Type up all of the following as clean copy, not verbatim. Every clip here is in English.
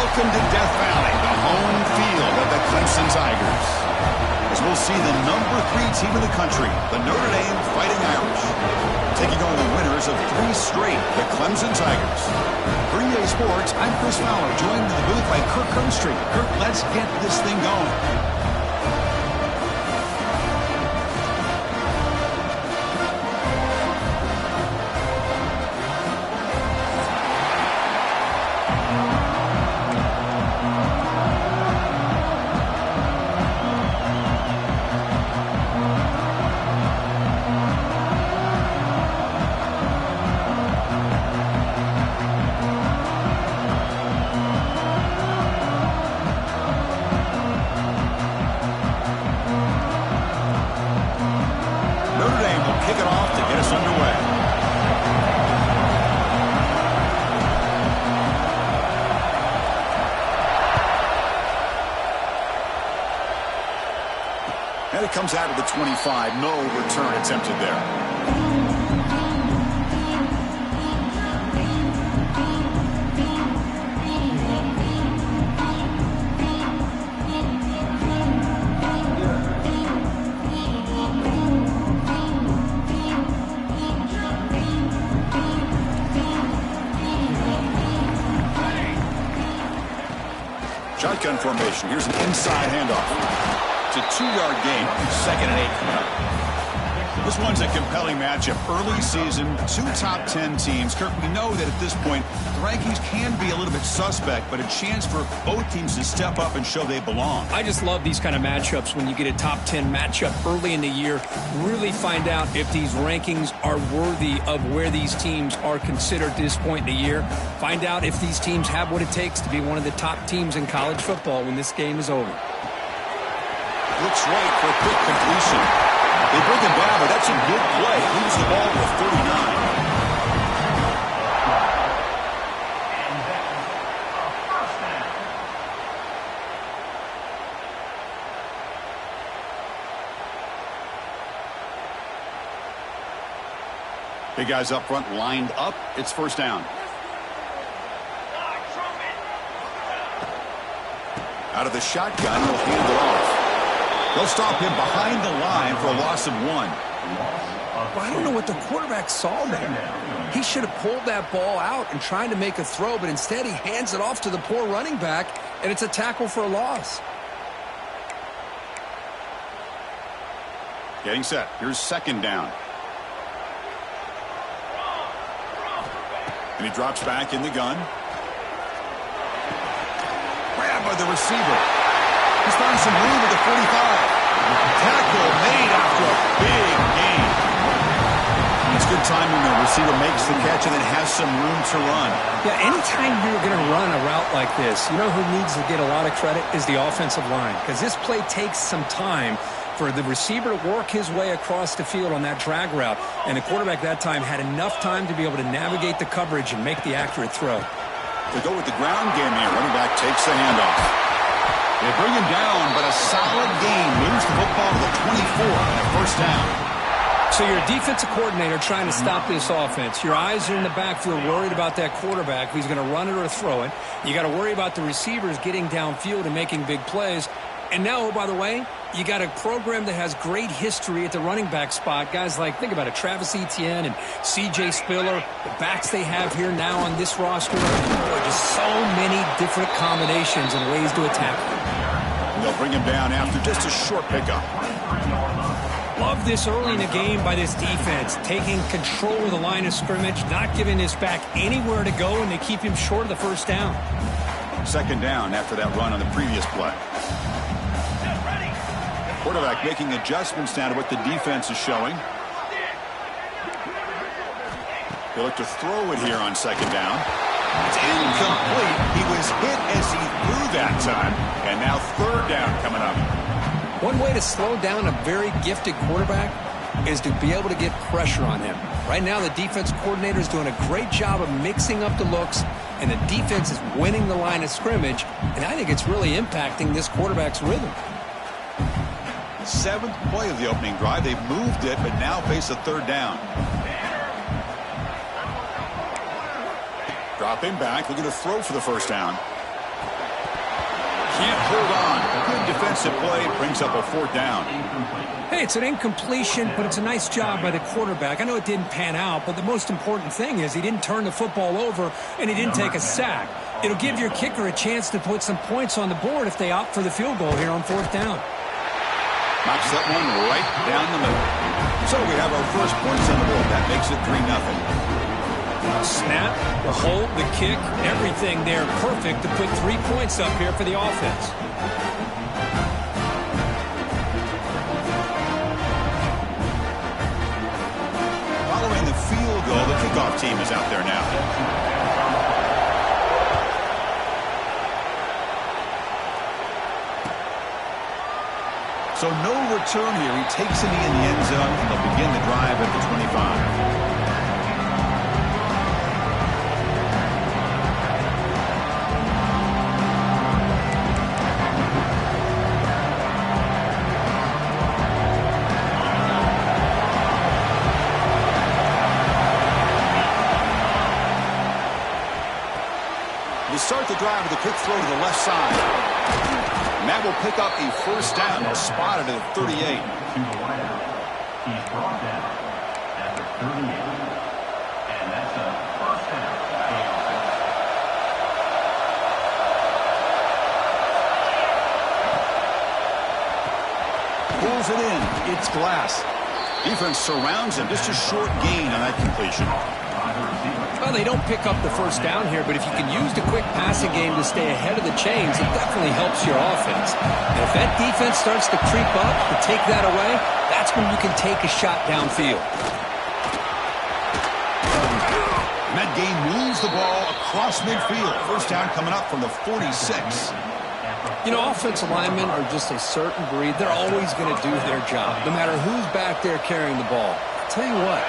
Welcome to Death Valley, the home field of the Clemson Tigers. As we'll see the #3 team in the country, the Notre Dame Fighting Irish, taking on the winners of 3 straight, the Clemson Tigers. For EA Sports, I'm Chris Fowler, joined in the booth by Kirk Herbstreit. Kirk, let's get this thing going. And it comes out of the 25. No return attempted there. Shotgun formation. Here's an inside handoff. It's a 2-yard gain. 2nd and 8 coming up. This one's a compelling matchup. Early season, 2 top 10 teams. Kirk, we know that at this point, the rankings can be a little bit suspect, but a chance for both teams to step up and show they belong. I just love these kind of matchups when you get a top 10 matchup early in the year. Really find out if these rankings are worthy of where these teams are considered at this point in the year. Find out if these teams have what it takes to be one of the top teams in college football when this game is over. Looks right for a quick completion. They bring him down, but that's a good play. Leaves the ball with 39. Big guys up front lined up. It's 1st down. Out of the shotgun, he'll hand it off. They'll stop him behind the line for a loss of 1. Well, I don't know what the quarterback saw there. He should have pulled that ball out and tried to make a throw, but instead he hands it off to the poor running back, and it's a tackle for a loss. Getting set. Here's 2nd down. And he drops back in the gun. Grabbed by the receiver. He's found some room at the 45. Tackle made after a big gain. It's good timing when the receiver makes the catch and then has some room to run. Yeah, anytime you're going to run a route like this, you know who needs to get a lot of credit is the offensive line, because this play takes some time for the receiver to work his way across the field on that drag route, and the quarterback that time had enough time to be able to navigate the coverage and make the accurate throw. They go with the ground game here. Running back takes the handoff. They bring him down, but a solid gain moves the football to the 24 and a 1st down. So you're a defensive coordinator trying to stop this offense. Your eyes are in the backfield worried about that quarterback, who's going to run it or throw it. You got to worry about the receivers getting downfield and making big plays. And now, oh, by the way, you got a program that has great history at the running back spot. Guys like, think about it, Travis Etienne and C.J. Spiller, the backs they have here now on this roster. Just so many different combinations and ways to attack them. They'll bring him down after just a short pickup. Love this early in the game by this defense, taking control of the line of scrimmage, not giving this back anywhere to go, and they keep him short of the 1st down. 2nd down after that run on the previous play. Quarterback making adjustments now to what the defense is showing. They look to throw it here on 2nd down. It's incomplete. He was hit as he threw that time. And now 3rd down coming up. One way to slow down a very gifted quarterback is to be able to get pressure on him. Right now, the defense coordinator is doing a great job of mixing up the looks, and the defense is winning the line of scrimmage, and I think it's really impacting this quarterback's rhythm. 7th play of the opening drive. They've moved it, but now face a 3rd down. Drop him back, looking to throw for the 1st down. Can't hold on. A good defensive play brings up a fourth down. Hey, it's an incompletion, but it's a nice job by the quarterback. I know it didn't pan out, but the most important thing is he didn't turn the football over and he didn't take a sack. It'll give your kicker a chance to put some points on the board if they opt for the field goal here on fourth down. Knocks that one right down the middle. So we have our first points on the board. That makes it 3-0. Snap, the hold, the kick, everything there perfect to put 3 points up here for the offense. Following the field goal, the kickoff team is out there now. So no return here. He takes it in the end zone. They'll begin the drive at the 25. Start the drive with a quick throw to the left side. And that will pick up a first down. They'll spot it at 38. He's brought down at the 38. And that's a first down. Pulls it in. It's Glass. Defense surrounds him. Just a short gain on that completion. Well, they don't pick up the first down here, but if you can use the quick passing game to stay ahead of the chains, it definitely helps your offense. And if that defense starts to creep up, to take that away, that's when you can take a shot downfield. And that game moves the ball across midfield. First down coming up from the 46. You know, offensive linemen are just a certain breed. They're always going to do their job, no matter who's back there carrying the ball. I'll tell you what.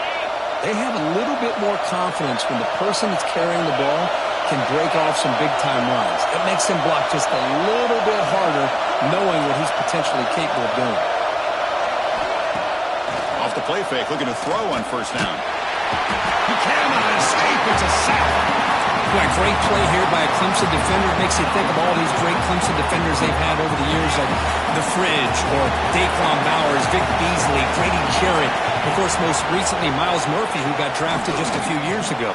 They have a little bit more confidence when the person that's carrying the ball can break off some big-time runs. It makes them block just a little bit harder, knowing what he's potentially capable of doing. Off the play fake, looking to throw on first down. He cannot escape. It's a sack. Boy, great play here by a Clemson defender. It makes you think of all these great Clemson defenders they've had over the years, like The Fridge or Daquan Bowers, Vic Beasley, Grady Jarrett. Of course, most recently, Miles Murphy, who got drafted just a few years ago.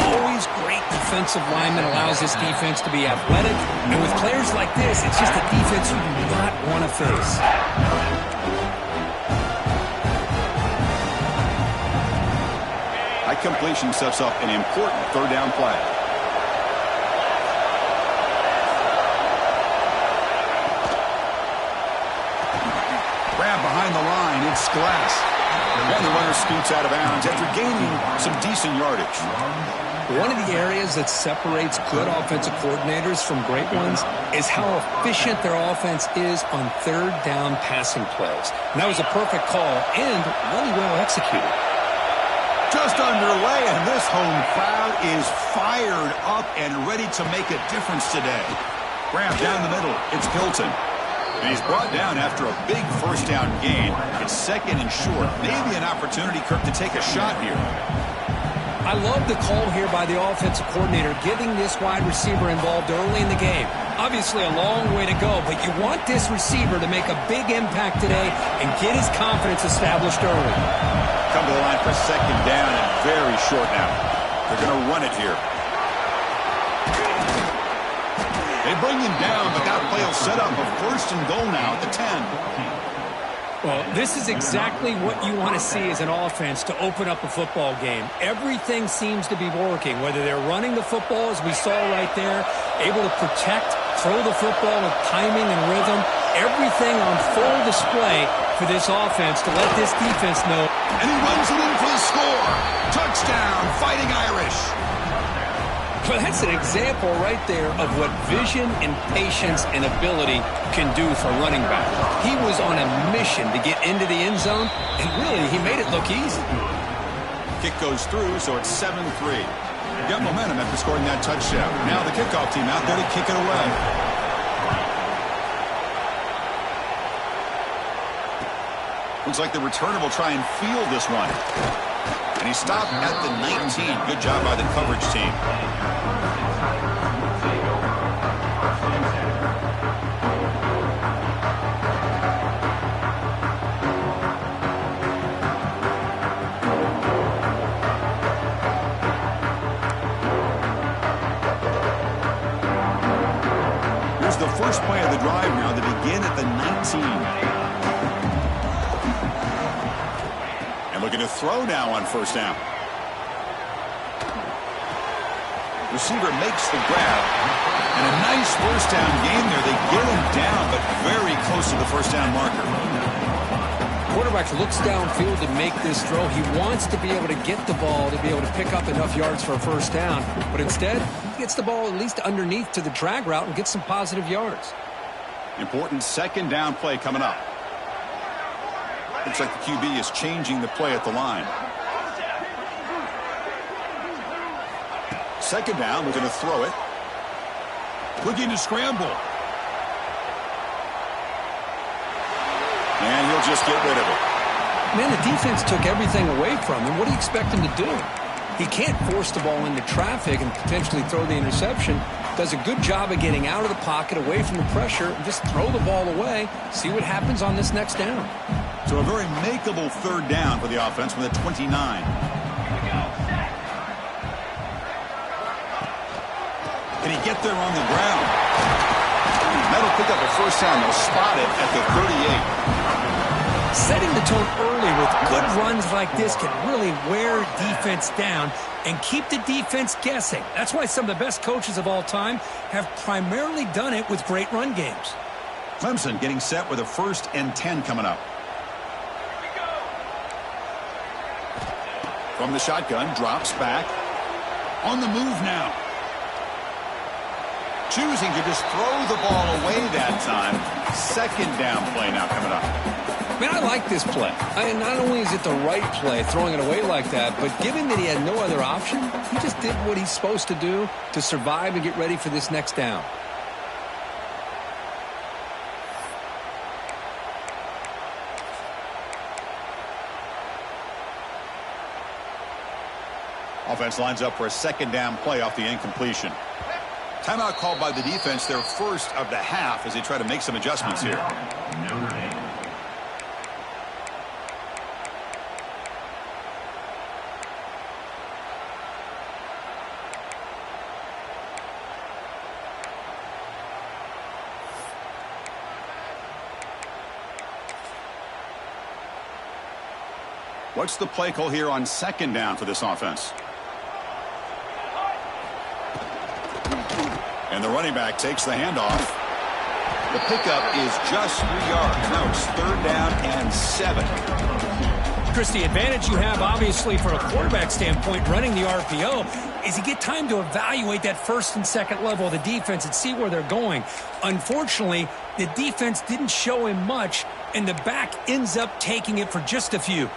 Always great defensive lineman, allows this defense to be athletic. And with players like this, it's just a defense you do not want to face. High completion sets up an important third down play. Grab behind the line. It's Glass. And the runner scoots out of bounds after gaining some decent yardage. One of the areas that separates good offensive coordinators from great ones is how efficient their offense is on third down passing plays. And that was a perfect call and really well executed. Just underway, and this home crowd is fired up and ready to make a difference today. Grab down the middle. It's Hilton. And he's brought down after a big first down gain. It's second and short. Maybe an opportunity, Kirk, to take a shot here. I love the call here by the offensive coordinator, getting this wide receiver involved early in the game. Obviously a long way to go, but you want this receiver to make a big impact today and get his confidence established early. Come to the line for second down and very short now. They're going to run it here. They bring him down, but that play will set up a first and goal now at the 10. Well, this is exactly what you want to see as an offense to open up a football game. Everything seems to be working, whether they're running the football, as we saw right there, able to protect, throw the football with timing and rhythm, everything on full display for this offense to let this defense know. And he runs it in for the score. Touchdown, Fighting Irish. Well, that's an example right there of what vision and patience and ability can do for running back. He was on a mission to get into the end zone, and really, he made it look easy. Kick goes through, so it's 7-3. Got momentum after scoring that touchdown. Now the kickoff team out there to kick it away. Looks like the returner will try and field this one. And he stopped at the 19. Good job by the coverage team. is the first play of the drive now to begin at the 19. And looking to throw now on first down. Receiver makes the grab. And a nice first down game there. They get him down, but very close to the first down marker. Quarterback looks downfield to make this throw. He wants to be able to get the ball to be able to pick up enough yards for a first down. But instead, he gets the ball at least underneath to the drag route and gets some positive yards. Important second down play coming up. Looks like the QB is changing the play at the line. Second down, we're going to throw it. Looking to scramble. And he'll just get rid of it. Man, the defense took everything away from him. What do you expect him to do? He can't force the ball into traffic and potentially throw the interception. Does a good job of getting out of the pocket, away from the pressure, and just throw the ball away. See what happens on this next down. So a very makeable third down for the offense with a 29. Can he get there on the ground? That'll pick up a first down. They'll spot it at the 38. Setting the tone early with good runs like this can really wear defense down and keep the defense guessing. That's why some of the best coaches of all time have primarily done it with great run games. Clemson getting set with a 1st and 10 coming up. From the shotgun, drops back. On the move now. Choosing to just throw the ball away that time. Second down play now coming up. Man, I like this play. Not only is it the right play, throwing it away like that, but given that he had no other option, he just did what he's supposed to do to survive and get ready for this next down. Offense lines up for a second down play off the incompletion. Timeout called by the defense, their first of the half, as they try to make some adjustments here. Notre Dame. What's the play call here on second down for this offense? And the running back takes the handoff. The pickup is just 3 yards. Now it's 3rd down and 7. Chris, the advantage you have, obviously, from a quarterback standpoint, running the RPO, is you get time to evaluate that first and second level of the defense and see where they're going. Unfortunately, the defense didn't show him much, and the back ends up taking it for just a few.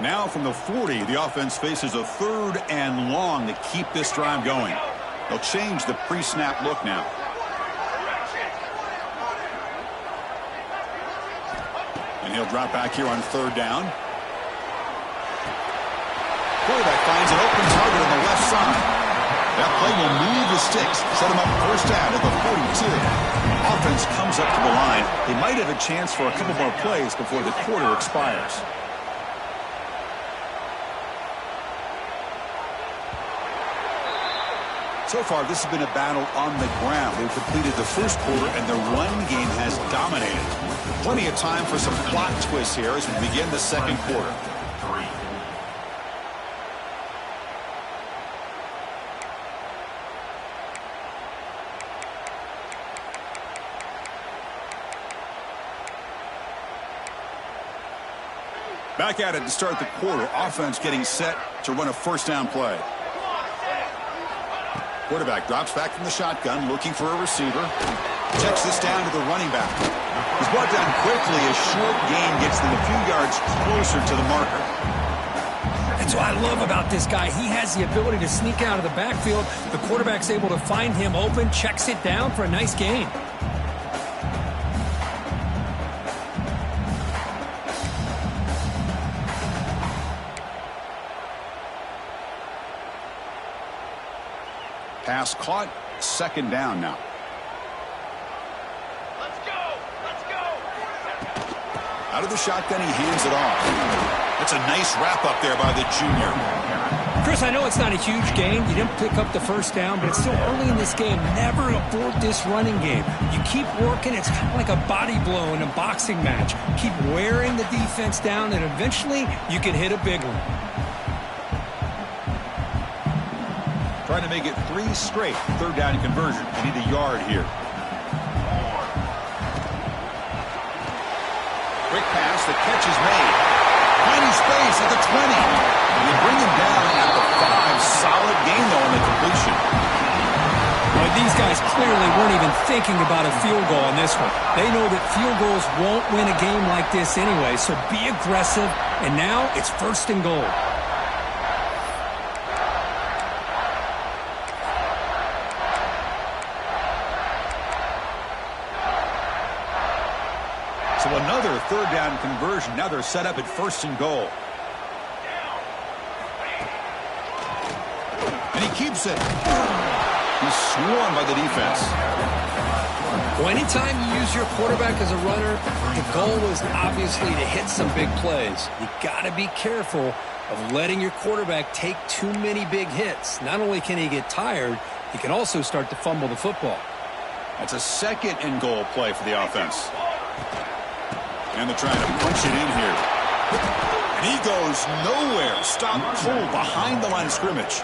Now from the 40, the offense faces a 3rd and long to keep this drive going. They'll change the pre-snap look now. And he'll drop back here on 3rd down. Quarterback finds an open target on the left side. That play will move the sticks, set him up first down at the 42. Offense comes up to the line. They might have a chance for a couple more plays before the quarter expires. So far, this has been a battle on the ground. They've completed the first quarter, and the run game has dominated. Plenty of time for some plot twists here as we begin the second quarter. Back at it to start the quarter. Offense getting set to run a first down play. Quarterback drops back from the shotgun, looking for a receiver. Checks this down to the running back. He's brought down quickly. A short gain gets them a few yards closer to the marker. That's what I love about this guy. He has the ability to sneak out of the backfield. The quarterback's able to find him open, checks it down for a nice gain. Pass caught, second down now. Let's go! Let's go! Out of the shotgun, he hands it off. That's a nice wrap up there by the junior. Chris, I know it's not a huge gain. You didn't pick up the first down, but it's still early in this game. Never abort this running game. You keep working. It's kind of like a body blow in a boxing match. Keep wearing the defense down, and eventually you can hit a big one. Trying to make it 3 straight. Third down conversion. They need a yard here. Quick pass. The catch is made. Finding space at the 20. And they bring him down at the 5. Solid gain, though, on the completion. Well, these guys clearly weren't even thinking about a field goal on this one. They know that field goals won't win a game like this anyway, so be aggressive. And now it's 1st and goal. So another third down conversion. Now they're set up at 1st and goal. And he keeps it. He's swarmed by the defense. Well, anytime you use your quarterback as a runner, the goal is obviously to hit some big plays. You got to be careful of letting your quarterback take too many big hits. Not only can he get tired, he can also start to fumble the football. That's a 2nd and goal play for the offense. And they're trying to punch it in here. And he goes nowhere. Stop cold behind the line of scrimmage.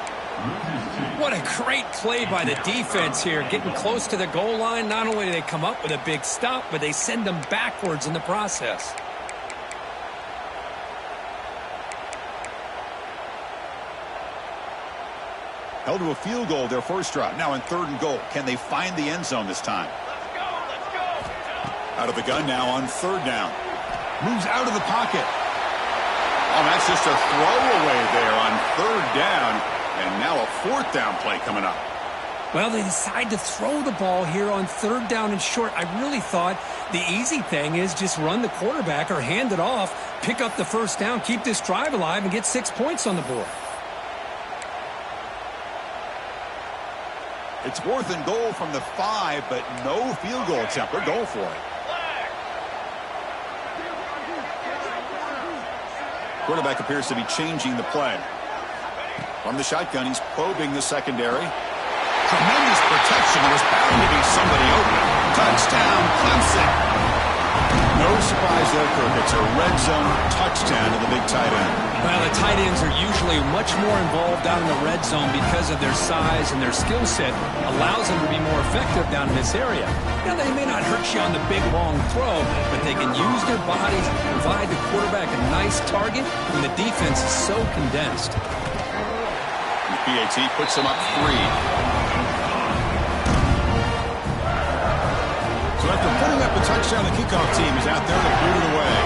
What a great play by the defense here. Getting close to the goal line, not only do they come up with a big stop, but they send them backwards in the process. Held to a field goal their first drive. Now in 3rd and goal. Can they find the end zone this time? Let's go. Out of the gun now on 3rd down. Moves out of the pocket. Oh, that's just a throwaway there on 3rd down. And now a 4th down play coming up. Well, they decide to throw the ball here on 3rd down and short. I really thought the easy thing is just run the quarterback or hand it off, pick up the 1st down, keep this drive alive, and get 6 points on the board. It's 4th and goal from the 5, but no field goal attempt. They're going for it. Quarterback appears to be changing the play. From the shotgun, he's probing the secondary. Tremendous protection. There's bound to be somebody open. Touchdown, Clemson. No surprise there, Kirk. It's a red zone touchdown to the big tight end. Well, the tight ends are usually much more involved down in the red zone because of their size and their skill set. Allows them to be more effective down in this area. Now, they may not hurt you on the big, long throw, but they can use their bodies to provide the quarterback a nice target when the defense is so condensed. PAT puts him up 3. So after putting up a touchdown, the kickoff team is out there to boot it away.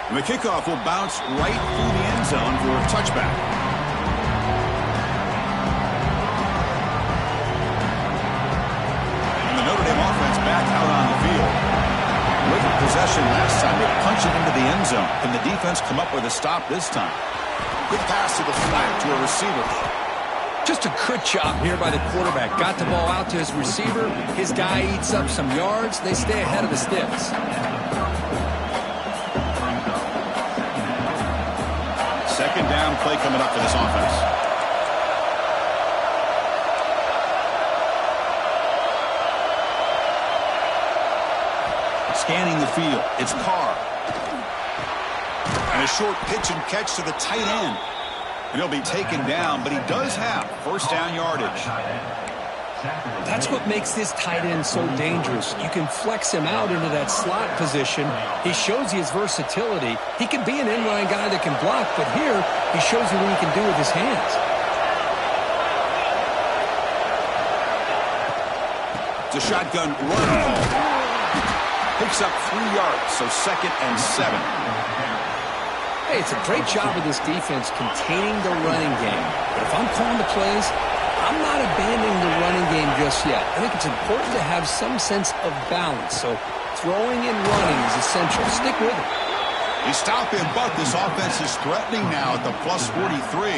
And the kickoff will bounce right through the end zone for a touchback. And the Notre Dame offense back out on the field. With possession last time, they punched it into the end zone. Can the defense come up with a stop this time? Quick pass to the flat to a receiver. Just a good job here by the quarterback. Got the ball out to his receiver. His guy eats up some yards. They stay ahead of the sticks. 2nd down play coming up for this offense. Scanning the field. It's Carr. And a short pitch and catch to the tight end. And he'll be taken down, but he does have 1st down yardage. That's what makes this tight end so dangerous. You can flex him out into that slot position. He shows you his versatility. He can be an inline guy that can block, but here he shows you what he can do with his hands. It's a shotgun run. Picks up 3 yards, so 2nd and 7. Hey, it's a great job of this defense containing the running game. But if I'm calling the plays, I'm not abandoning the running game just yet. I think it's important to have some sense of balance. So throwing and running is essential. Stick with it. They stop him, but this offense is threatening now at the plus 43.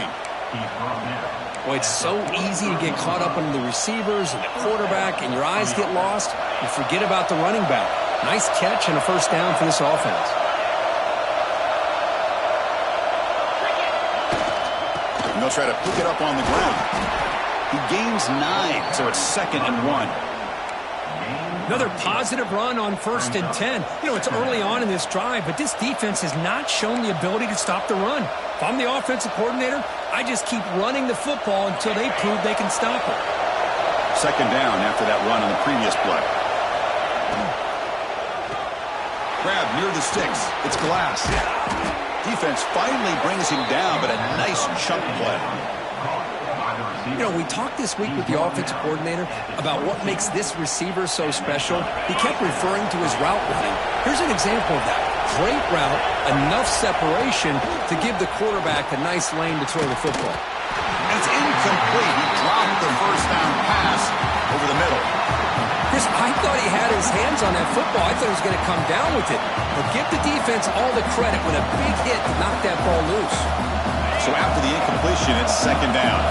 Boy, it's so easy to get caught up on the receivers and the quarterback, and your eyes get lost. You forget about the running back. Nice catch and a first down for this offense. And they'll try to pick it up on the ground. He gains 9, so it's 2nd and 1. Another positive run on 1st and 10. You know, it's early on in this drive, but this defense has not shown the ability to stop the run. If I'm the offensive coordinator, I just keep running the football until they prove they can stop it. 2nd down after that run on the previous play. Grab near the sticks. It's Glass. Defense finally brings him down, but a nice chunk play. You know, we talked this week with the offensive coordinator about what makes this receiver so special. He kept referring to his route running. Here's an example of that. Great route, enough separation to give the quarterback a nice lane to throw the football. And it's incomplete. He dropped the first down pass over the middle. Chris, I thought he had his hands on that football. I thought he was going to come down with it. But give the defense all the credit when a big hit knocked that ball loose. So after the incompletion, it's 2nd down.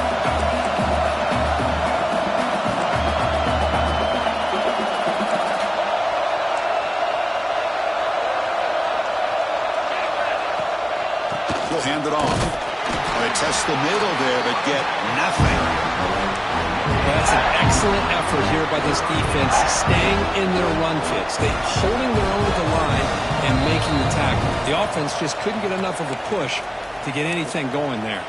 He'll hand it off. They test the middle there, but get nothing. That's an excellent effort here by this defense, staying in their run fits. They're holding their own at the line and making the tackle. The offense just couldn't get enough of a push to get anything going there.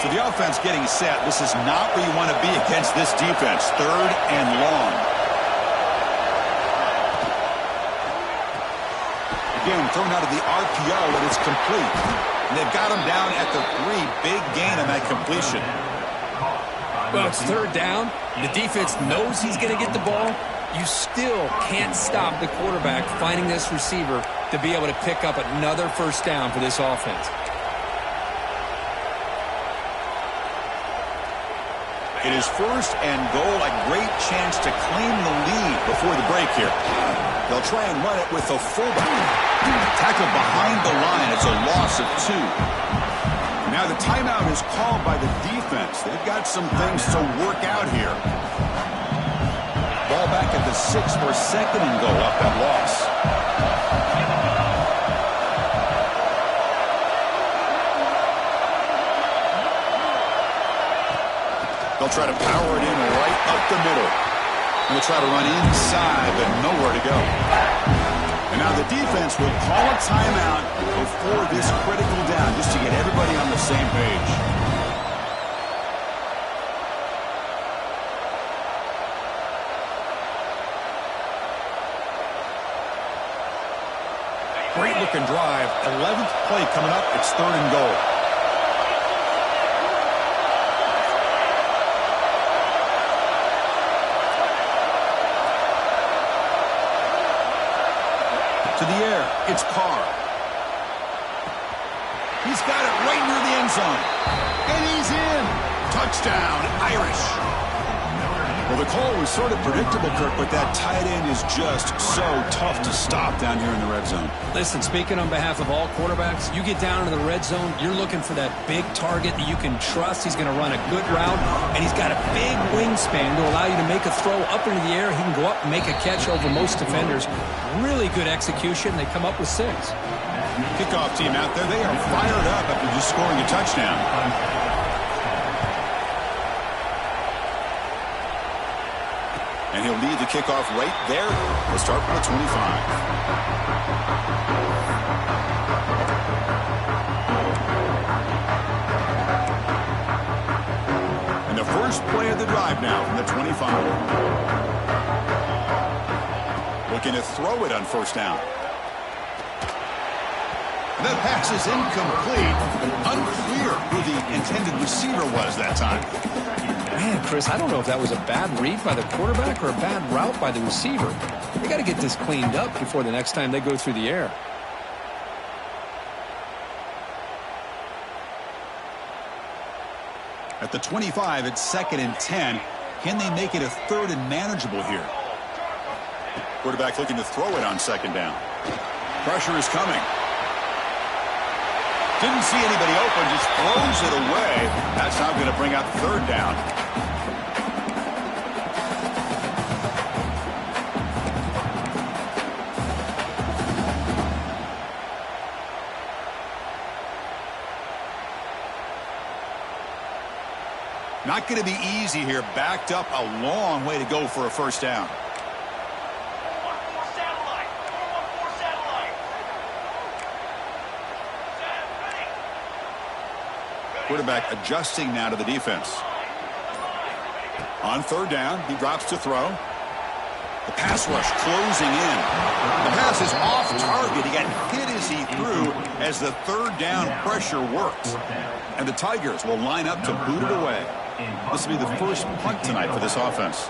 So the offense getting set. This is not where you want to be against this defense. 3rd and long. Again, thrown out of the RPO, and it's complete. And they've got him down at the 3. Big gain on that completion. Well, it's 3rd down. The defense knows he's going to get the ball. You still can't stop the quarterback finding this receiver to be able to pick up another first down for this offense. It is 1st and goal, a great chance to claim the lead before the break here. They'll try and run it with the fullback. Tackled behind the line. It's a loss of 2. Now the timeout is called by the defense. They've got some things to work out here. Ball back at the 6 for 2nd and goal off that loss. They'll try to power it in right up the middle. And they'll try to run inside, but nowhere to go. And now the defense will call a timeout before this critical down, just to get everybody on the same page. Great looking drive. 11th play coming up. It's 3rd and goal. To the air, it's Carr. He's got it right near the end zone. And he's in. Touchdown, Irish. Well, the call was sort of predictable, Kirk, but that tight end is just so tough to stop down here in the red zone. Listen, speaking on behalf of all quarterbacks, you get down into the red zone, you're looking for that big target that you can trust. He's going to run a good route, and he's got a big wingspan to allow you to make a throw up into the air. He can go up and make a catch over most defenders. Really good execution. They come up with 6. Kickoff team out there, they are fired up after just scoring a touchdown. And he'll lead the kickoff right there. We'll start from the 25. And the first play of the drive now from the 25. Looking to throw it on 1st down. And that pass is incomplete. Unclear who the intended receiver was that time. Man, Chris, I don't know if that was a bad read by the quarterback or a bad route by the receiver. They got to get this cleaned up before the next time they go through the air. At the 25, it's 2nd and 10. Can they make it a 3rd and manageable here? Quarterback looking to throw it on second down. Pressure is coming. Didn't see anybody open, just throws it away. That's now going to bring up third down. Not going to be easy here. Backed up a long way to go for a first down. Quarterback adjusting now to the defense. On third down, he drops to throw. The pass rush closing in. The pass is off target. He got hit as he threw as the third down pressure works. And the Tigers will line up to boot it away. This will be the first punt tonight for this offense.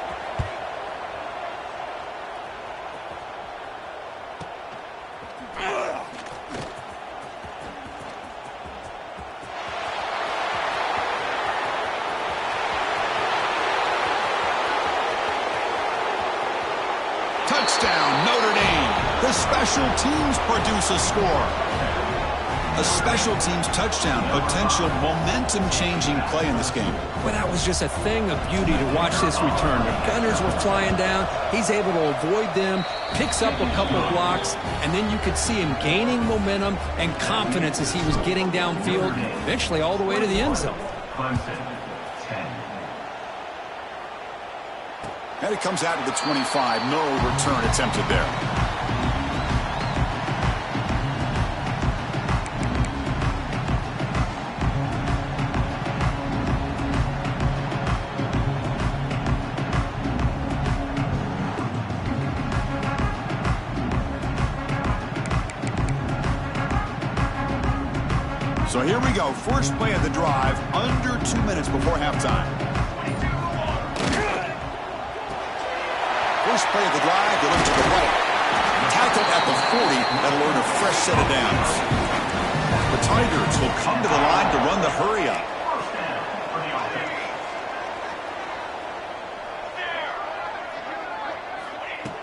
Touchdown, Notre Dame. The special teams produce a score. A special teams touchdown, potential momentum-changing play in this game. Well, that was just a thing of beauty to watch this return. The Gunners were flying down. He's able to avoid them, picks up a couple blocks, and then you could see him gaining momentum and confidence as he was getting downfield, eventually all the way to the end zone. Clemson, 10. And it comes out to the 25. No return attempted there. So here we go. First play of the drive, under 2 minutes before halftime. First play of the drive, they look to the right. Tackled at the 40. That'll earn a fresh set of downs. The Tigers will come to the line to run the hurry up.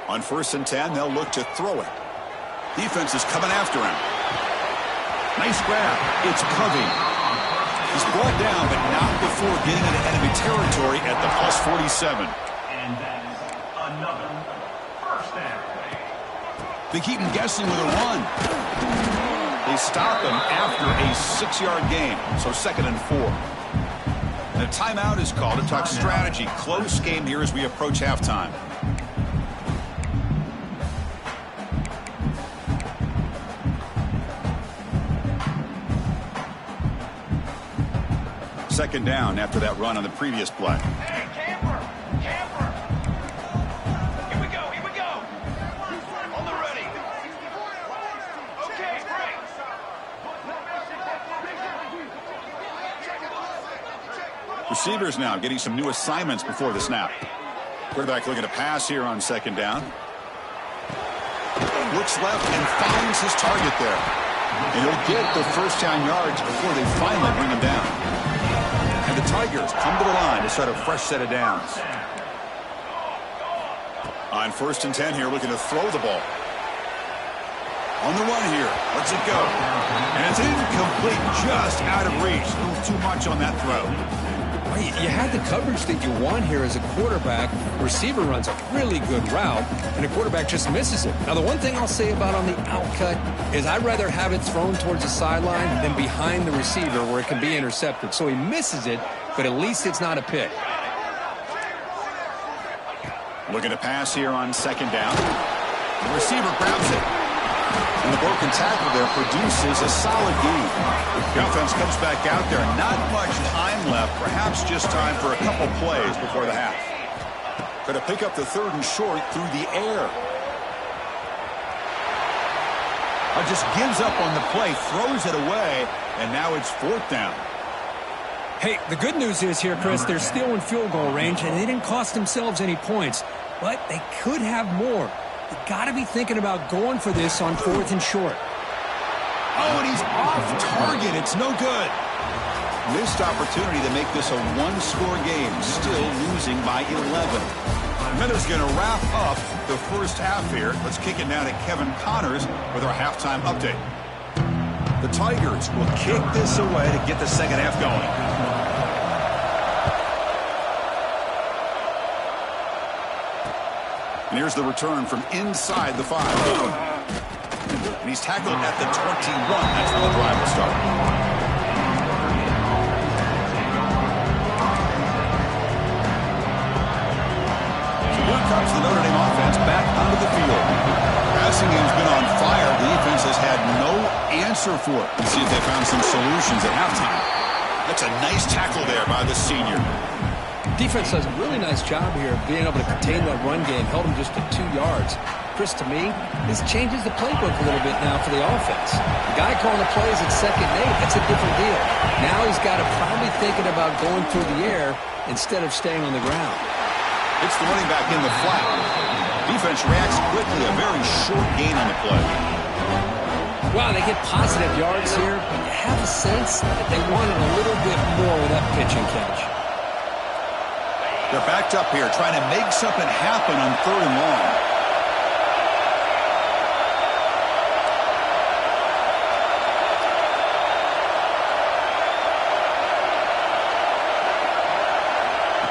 On 1st and 10, they'll look to throw it. Defense is coming after him. Nice grab. It's Covey. He's brought down, but not before getting into enemy territory at the plus 47. And that is another first down. They keep him guessing with a run. They stop him after a 6-yard gain, so 2nd and 4. And a timeout is called to talk strategy. Close game here as we approach halftime. Second down after that run on the previous play. Hey, camper! Camper! Here we go, here we go! On the ready. Okay, break! Receivers now getting some new assignments before the snap. Quarterback looking to pass here on second down. Looks left and finds his target there. And he'll get the first down yards before they finally bring him down. And the Tigers come to the line to start a fresh set of downs. On 1st and 10 here, looking to throw the ball. On the run here, lets it go. And it's incomplete, just out of reach. A little too much on that throw. Well, you had the coverage that you want here as a quarterback. Receiver runs a really good route, and the quarterback just misses it. Now, the one thing I'll say about on the outcut is I'd rather have it thrown towards the sideline than behind the receiver where it can be intercepted. So he misses it, but at least it's not a pick. Looking to pass here on second down. The receiver grabs it. And the broken tackle there produces a solid gain. The offense comes back out there. Not much time left. Perhaps just time for a couple plays before the half. Going to pick up the 3rd and short through the air. Just gives up on the play, throws it away, and now it's 4th down. Hey, the good news is here, Chris, they're still in field goal range, and they didn't cost themselves any points. But they could have more. You got to be thinking about going for this on 4th and short. Oh, and he's off target. It's no good. Missed opportunity to make this a one-score game, still losing by 11. Miller's going to wrap up the first half here. Let's kick it now to Kevin Connors with our halftime update. The Tigers will kick this away to get the second half going. And here's the return from inside the 5. And he's tackled at the 21. That's where the drive will start. So here comes the Notre Dame offense back onto the field. Passing game's been on fire. The defense has had no answer for it. Let's see if they found some solutions at halftime. That's a nice tackle there by the senior. Defense does a really nice job here of being able to contain that run game. Held him just to 2 yards. Chris, to me, this changes the playbook a little bit now for the offense. The guy calling the plays at 2nd and 8, that's a different deal. Now he's got to probably thinking about going through the air instead of staying on the ground. It's the running back in the flat. Defense reacts quickly. A very short gain on the play. Wow, they get positive yards here, but you have a sense that they wanted a little bit more with that pitch and catch. They're backed up here, trying to make something happen on 3rd and long.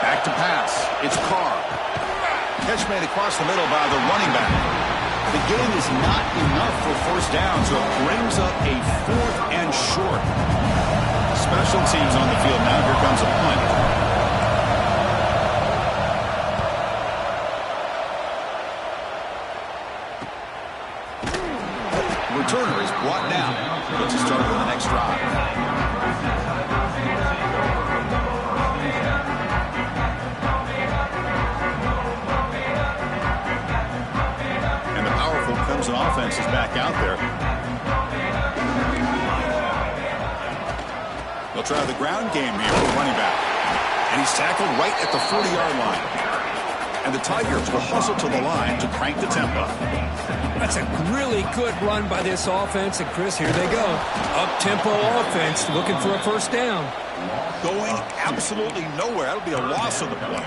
Back to pass. It's Carr. Catch made across the middle by the running back. The game is not enough for first down, so it brings up a 4th and short. Special teams on the field now. Here comes a punt. Returner is brought down. Let's start with the next drive. And the powerful Clemson offense is back out there. They'll try the ground game here for running back. And he's tackled right at the 40-yard line. And the Tigers will hustle to the line to crank the tempo. That's a really good run by this offense. And, Chris, here they go. Up-tempo offense looking for a first down. Going absolutely nowhere. That'll be a loss of the play.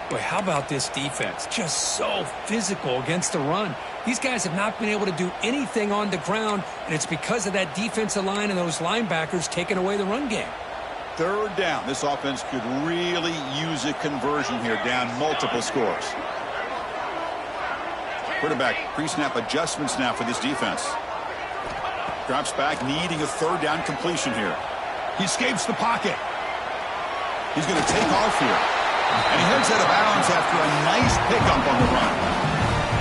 Boy, how about this defense? Just so physical against the run. These guys have not been able to do anything on the ground, and it's because of that defensive line and those linebackers taking away the run game. 3rd down. This offense could really use a conversion here, down multiple scores. Quarterback pre-snap adjustments now for this defense. Drops back, needing a 3rd down completion here. He escapes the pocket. He's going to take off here. And he heads out of bounds after a nice pickup on the run.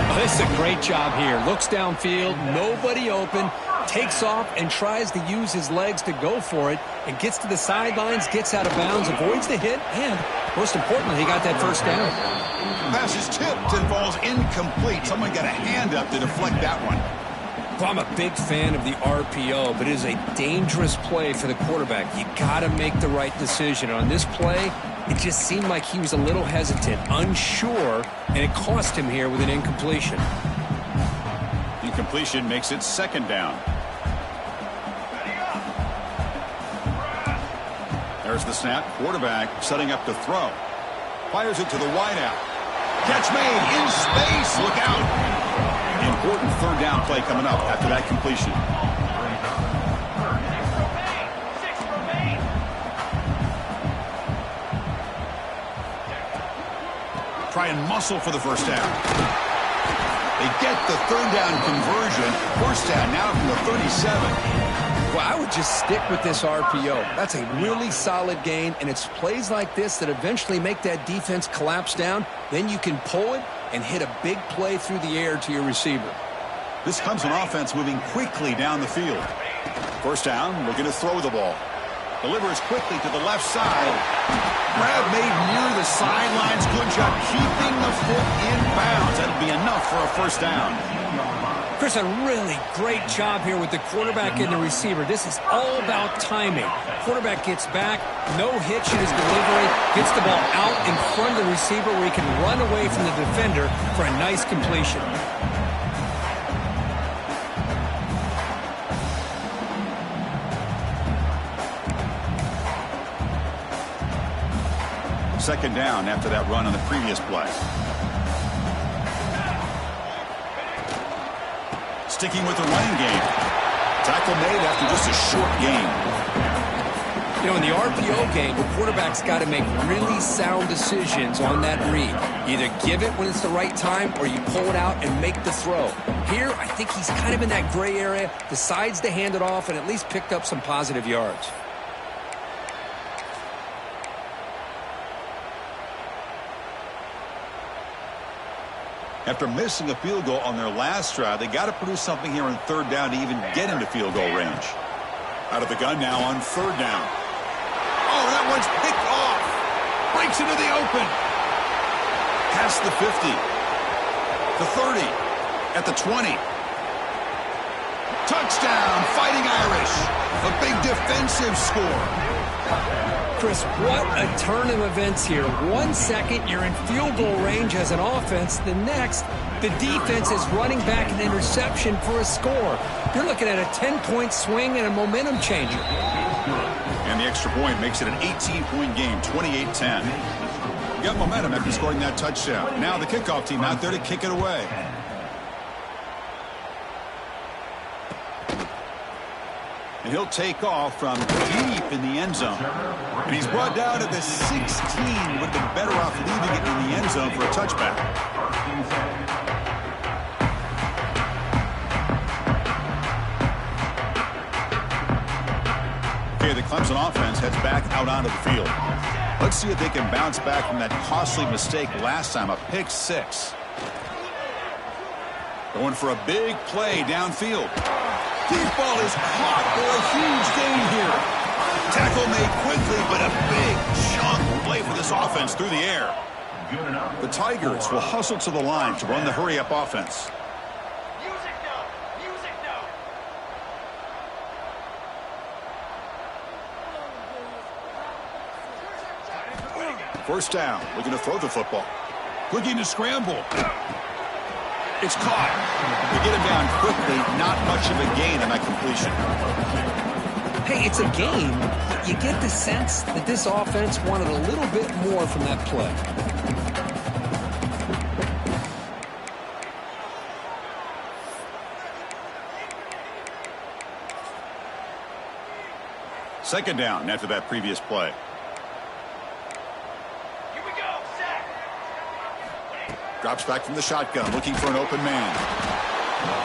Oh, this is a great job here. Looks downfield, nobody open, takes off and tries to use his legs to go for it, and gets to the sidelines, gets out of bounds, avoids the hit, and most importantly, he got that first down. Pass is tipped and falls incomplete. Someone got a hand up to deflect that one. Well, I'm a big fan of the RPO, but it is a dangerous play for the quarterback. You got to make the right decision. On this play, it just seemed like he was a little hesitant, unsure, and it cost him here with an incompletion. Incompletion makes it 2nd down. There's the snap. Quarterback setting up to throw. Fires it to the wideout. Catch made in space. Look out. Important 3rd down play coming up after that completion. Try and muscle for the first down. They get the 3rd down conversion. First down now from the 37. Well, I would just stick with this RPO. That's a really solid gain, and it's plays like this that eventually make that defense collapse down. Then you can pull it and hit a big play through the air to your receiver. This comes an offense moving quickly down the field. First down, looking to throw the ball. Delivers quickly to the left side. Grab made near the sidelines. Good job keeping the foot in bounds. That'll be enough for a first down. Chris, a really great job here with the quarterback and the receiver. This is all about timing. Quarterback gets back, no hitch in his delivery, gets the ball out in front of the receiver where he can run away from the defender for a nice completion. Second down after that run on the previous play. Sticking with the running game. Tackle made after just a short gain. You know, in the RPO game, the quarterback's got to make really sound decisions on that read. Either give it when it's the right time or you pull it out and make the throw. Here, I think he's kind of in that gray area, decides to hand it off and at least picked up some positive yards. After missing a field goal on their last drive, they got to produce something here on third down to even get into field goal range. Out of the gun now on third down. Oh, that one's picked off. Breaks into the open. Past the 50. The 30. At the 20. Touchdown, Fighting Irish. A big defensive score. Chris, what a turn of events here. 1 second, you're in field goal range as an offense. The next, the defense is running back an interception for a score. You're looking at a 10-point swing and a momentum changer. And the extra point makes it an 18-point game, 28-10. Got momentum after scoring that touchdown. Now the kickoff team out there to kick it away. And he'll take off from deep in the end zone. And he's brought down to the 16. Would have been better off leaving it in the end zone for a touchback. Okay, the Clemson offense heads back out onto the field. Let's see if they can bounce back from that costly mistake last time, a pick six. Going for a big play downfield. Deep ball is caught for a huge gain here. Tackle made quickly, but a big chunk play for this offense through the air. The Tigers will hustle to the line to run the hurry-up offense. Music now. Music now. First down, looking to throw the football. Looking to scramble. It's caught. They get him down quickly. Not much of a gain on that completion. Hey, it's a game. You get the sense that this offense wanted a little bit more from that play. Second down after that previous play. Here we go. Sack. Drops back from the shotgun, looking for an open man.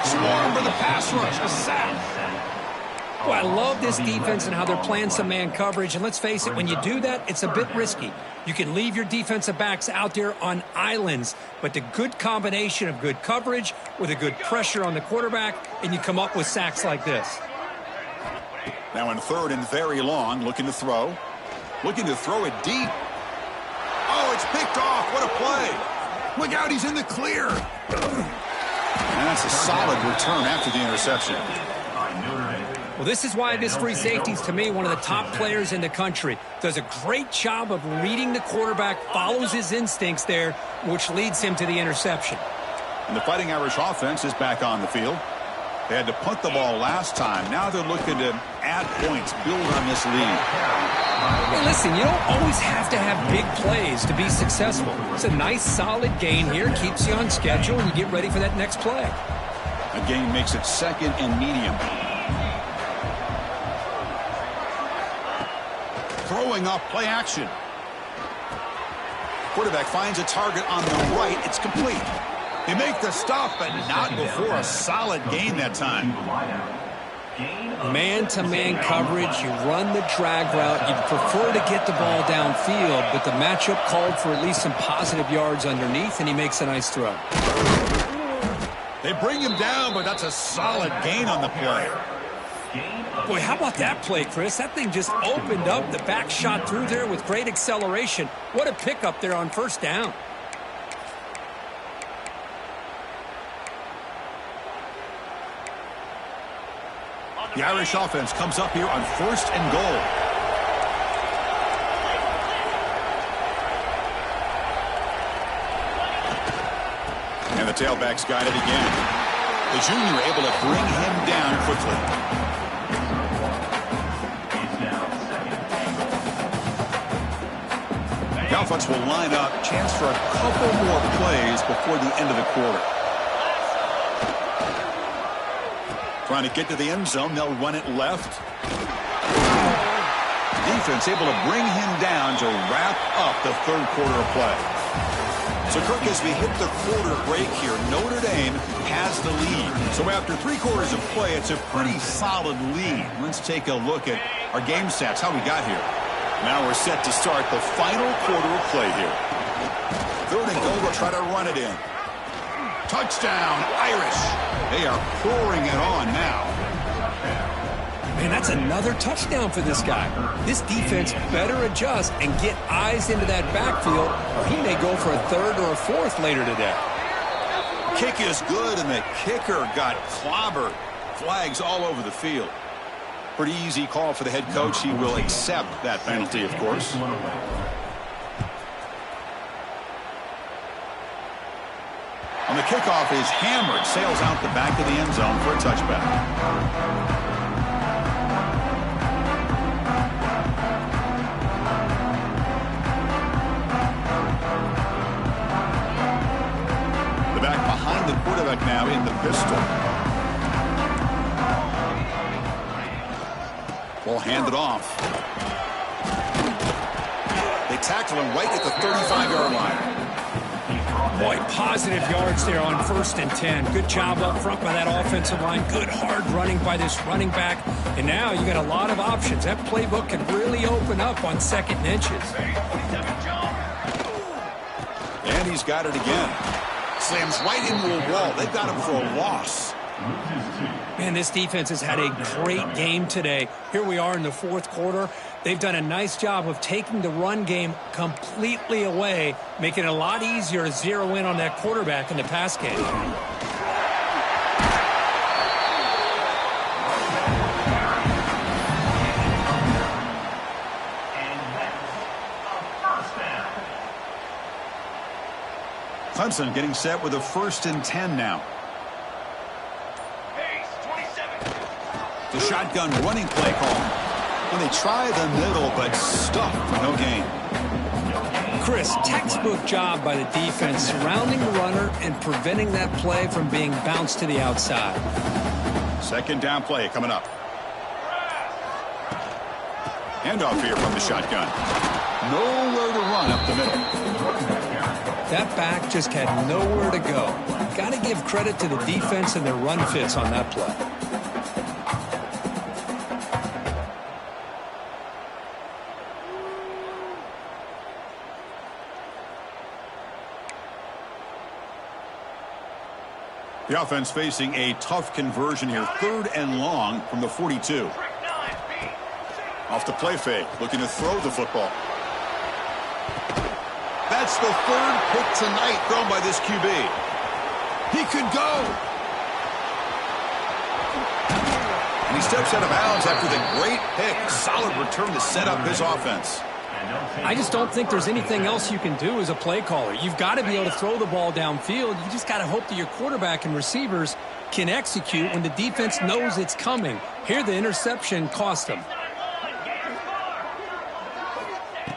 Swarm for the pass rush. A sack. Well, I love this defense and how they're playing some man coverage. And let's face it, when you do that, it's a bit risky. You can leave your defensive backs out there on islands, but the good combination of good coverage with a good pressure on the quarterback, and you come up with sacks like this. Now in third and very long, looking to throw. Looking to throw it deep. Oh, it's picked off. What a play. Look out, he's in the clear. And that's a solid return after the interception. Well, this is why this free safety is, to me, one of the top players in the country. Does a great job of reading the quarterback, follows his instincts there, which leads him to the interception. And the Fighting Irish offense is back on the field. They had to punt the ball last time. Now they're looking to add points, build on this lead. Hey, listen, you don't always have to have big plays to be successful. It's a nice, solid gain here, keeps you on schedule, and you get ready for that next play. A gain makes it second and medium. Throwing off play action. Quarterback finds a target on the right. It's complete. They make the stop, but not before a solid gain that time. Man-to-man coverage, you run the drag route. You'd prefer to get the ball downfield, but the matchup called for at least some positive yards underneath, and he makes a nice throw. They bring him down, but that's a solid gain on the play. Boy, how about that play, Chris? That thing just opened up. The back shot through there with great acceleration. What a pickup there on first down. The Irish offense comes up here on first and goal. And the tailback's got it again. The junior able to bring him down quickly. The offense will line up. Chance for a couple more plays before the end of the quarter. Trying to get to the end zone. They'll run it left. Defense able to bring him down to wrap up the third quarter of play. So, Kirk, as we hit the quarter break here, Notre Dame has the lead. So after 3 quarters of play, it's a pretty solid lead. Let's take a look at our game stats, how we got here. Now we're set to start the final quarter of play here. 3rd and goal, we'll try to run it in. Touchdown, Irish. They are pouring it on now. Man, that's another touchdown for this guy. This defense better adjust and get eyes into that backfield, or he may go for a 3rd or a 4th later today. Kick is good, and the kicker got clobbered. Flags all over the field. Pretty easy call for the head coach. He will accept that penalty, of course. On the kickoff is hammered. Sails out the back of the end zone for a touchback. The back behind the quarterback now in the pistol. Will hand it off. They tackle him right at the 35-yard line. Boy, positive yards there on 1st and 10. Good job up front by that offensive line. Good hard running by this running back. And now you got a lot of options. That playbook can really open up on 2nd and inches. And he's got it again. Slams right into a wall. They've got him for a loss. Man, this defense has had a great game today. Here we are in the 4th quarter. They've done a nice job of taking the run game completely away, making it a lot easier to zero in on that quarterback in the pass game. Clemson getting set with a 1st and 10 now. The shotgun running play call. And they try the middle, but stuffed for no gain. Chris, textbook job by the defense surrounding the runner and preventing that play from being bounced to the outside. 2nd down play coming up. Handoff here from the shotgun. Nowhere to run up the middle. That back just had nowhere to go. Got to give credit to the defense and their run fits on that play. The offense facing a tough conversion here. 3rd and long from the 42. Off the play fake, looking to throw the football. That's the 3rd pick tonight thrown by this QB. He could go. And he steps out of bounds after the great pick. Solid return to set up his offense. I just don't think there's anything else you can do as a play caller. You've got to be able to throw the ball downfield. You just got to hope that your quarterback and receivers can execute when the defense knows it's coming. Here, the interception cost them.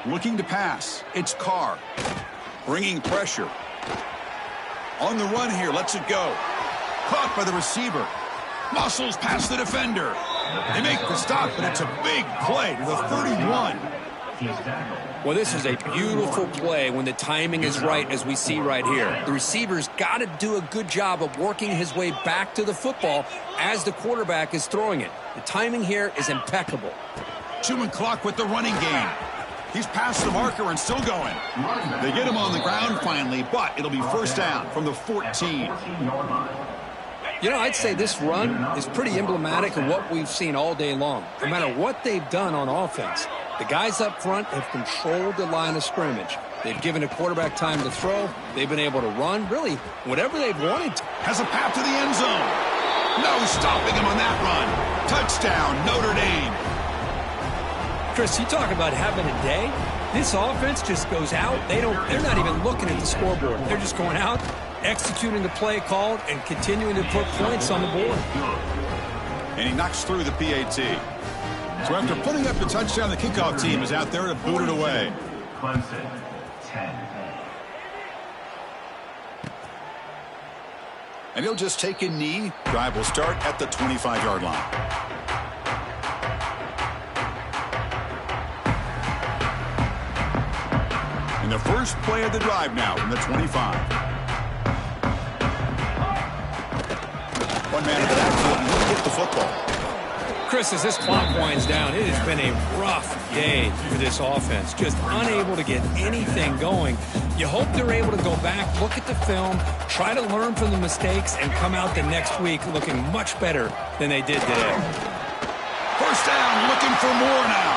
Looking to pass. It's Carr. Bringing pressure. On the run here. Lets it go. Caught by the receiver. Muscles past the defender. They make the stop, but it's a big play to the 31. Well, this is a beautiful play when the timing is right, as we see right here. The receiver's got to do a good job of working his way back to the football as the quarterback is throwing it. The timing here is impeccable. Chewing clock with the running game. He's past the marker and still going. They get him on the ground finally, but it'll be 1st down from the 14. You know, I'd say this run is pretty emblematic of what we've seen all day long. No matter what they've done on offense, the guys up front have controlled the line of scrimmage. They've given a quarterback time to throw. They've been able to run, really, whatever they've wanted to. Has a path to the end zone. No stopping him on that run. Touchdown, Notre Dame. Chris, you talk about having a day. This offense just goes out. They're not even looking at the scoreboard. They're just going out, executing the play called, and continuing to put points on the board. And he knocks through the PAT. So after putting up the touchdown, the kickoff team is out there to boot it away. Clemson 10. And he'll just take a knee. Drive will start at the 25-yard line. And the first play of the drive now from the 25. One man in the backfield and he'll get the football. Chris, as this clock winds down, it has been a rough day for this offense. Just unable to get anything going. You hope they're able to go back, look at the film, try to learn from the mistakes, and come out the next week looking much better than they did today. First down, looking for more now.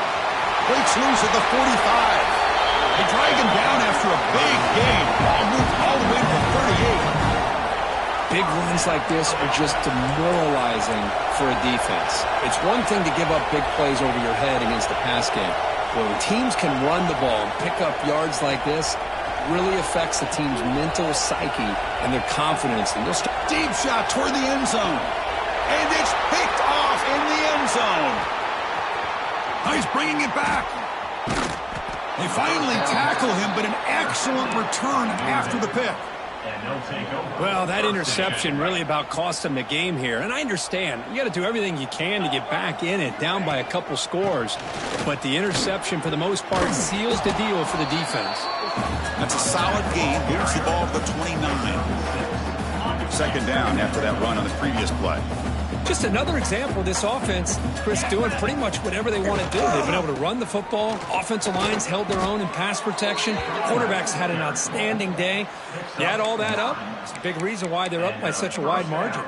Breaks loose at the 45. They drag him down after a big game. Ball moved all the way to the 38. Big runs like this are just demoralizing for a defense. It's one thing to give up big plays over your head against the pass game. When teams can run the ball and pick up yards like this, really affects the team's mental psyche and their confidence. And they'll start. Deep shot toward the end zone. And it's picked off in the end zone. He's bringing it back. They finally tackle him, but an excellent return after the pick. Well, that interception really about cost them the game here. And I understand. You got to do everything you can to get back in it, down by a couple scores. But the interception, for the most part, seals the deal for the defense. That's a solid game. Here's the ball at the 29. Second down after that run on the previous play. Just another example of this offense, Chris, doing pretty much whatever they want to do. They've been able to run the football. Offensive lines held their own in pass protection. Quarterbacks had an outstanding day. You add all that up, it's a big reason why they're up by such a wide margin.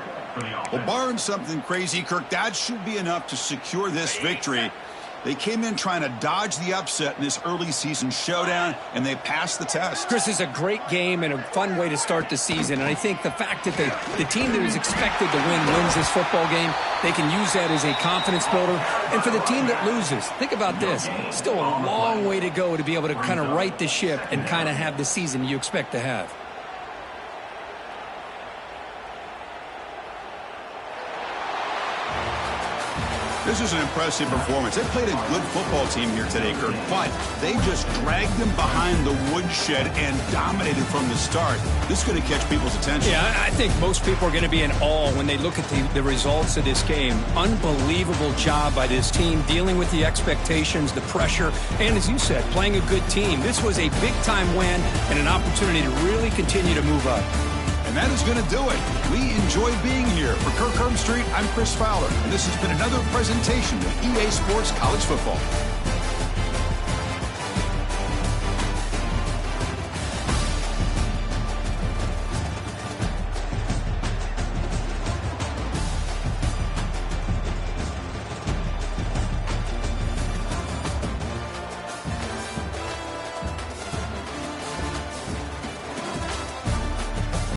Well, barring something crazy, Kirk, that should be enough to secure this victory. They came in trying to dodge the upset in this early season showdown, and they passed the test. Chris, is a great game and a fun way to start the season. And I think the fact that the team that is expected to win wins this football game, they can use that as a confidence builder. And for the team that loses, think about this. Still a long way to go to be able to kind of right the ship and kind of have the season you expect to have. This is an impressive performance. They played a good football team here today, Kirk, but they just dragged them behind the woodshed and dominated from the start. This is going to catch people's attention. Yeah, I think most people are going to be in awe when they look at the results of this game. Unbelievable job by this team dealing with the expectations, the pressure, and as you said, playing a good team. This was a big-time win and an opportunity to really continue to move up. And that is going to do it. We enjoy being here. For Kirk Street, I'm Chris Fowler, and this has been another presentation of EA Sports College Football.